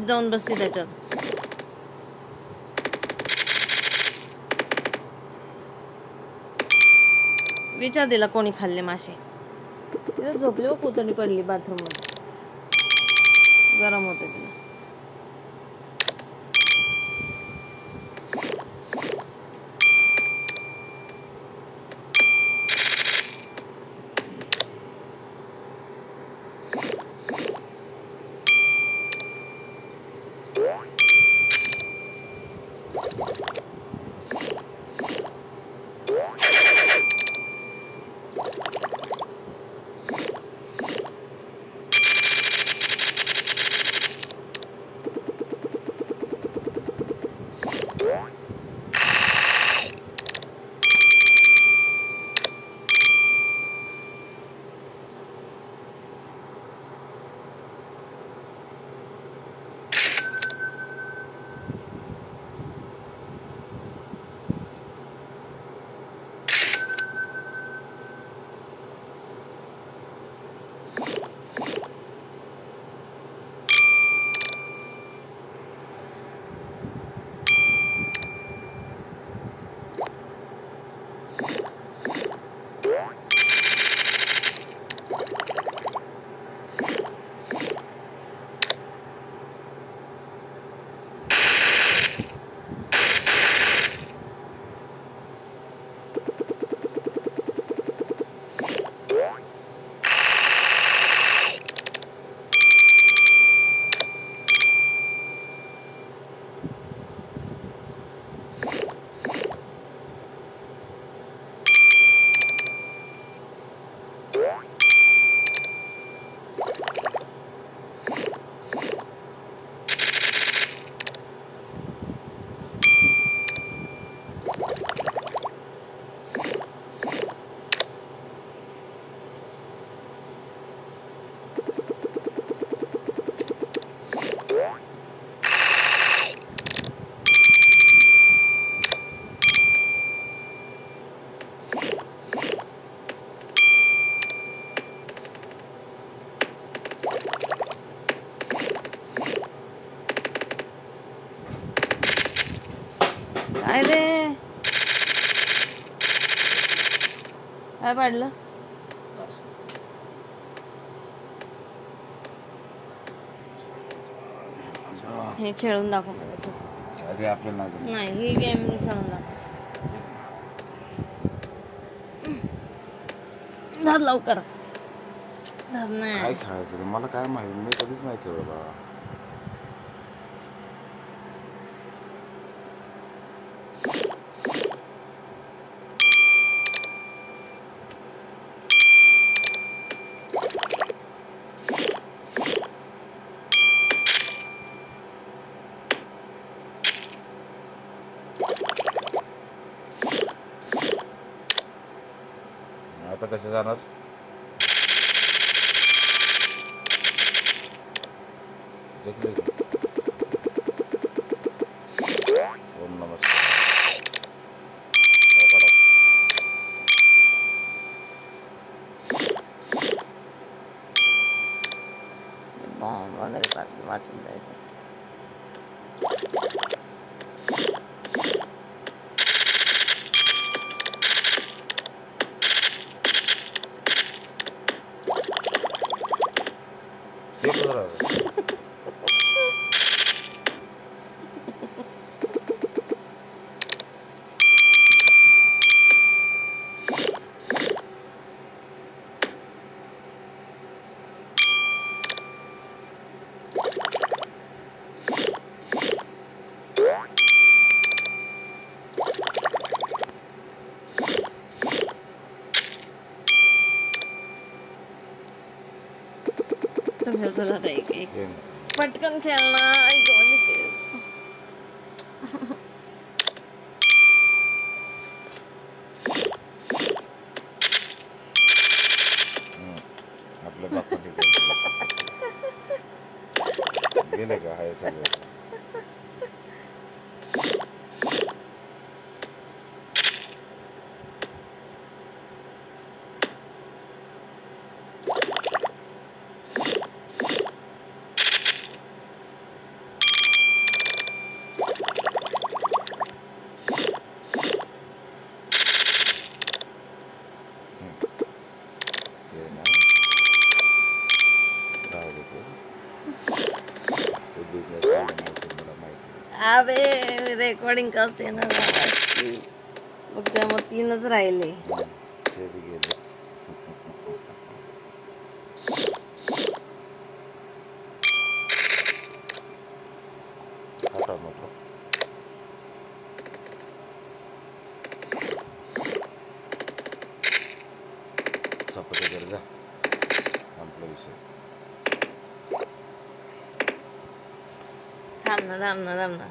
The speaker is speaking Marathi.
जाऊन बसते त्याच्यात. विचार दिला कोणी खाल्ले मासे. तिथे झोपली व पुतणी पडली बाथरूम मध्ये. गरम होते तिला. काय रे? काय पाडलं? हे खेळून दाखव मला. अरे आपल्याला नाही, ही गेम खेळून दाखव. धर लवकर. धर नाही. काय खेळायचं रे? मला काय माहिती, मी कधीच नाही खेळलो बा. आता कसे जाणार? ओम नमस्कार. बॉम्ब वगैरे वाचून जायचं. आता एक एक पटकन खेळना. आपल्या बाप्पा गेले का? हाय सगळं. खाल्लं नव्हतं मला माहिती. अबे रेकॉर्डिंग करते ना बाबा. मग त्यामुळे 3च राहिले. ते बी गेलं. हटा नको. चपाती कर जा. संपला विषय. थांब ना.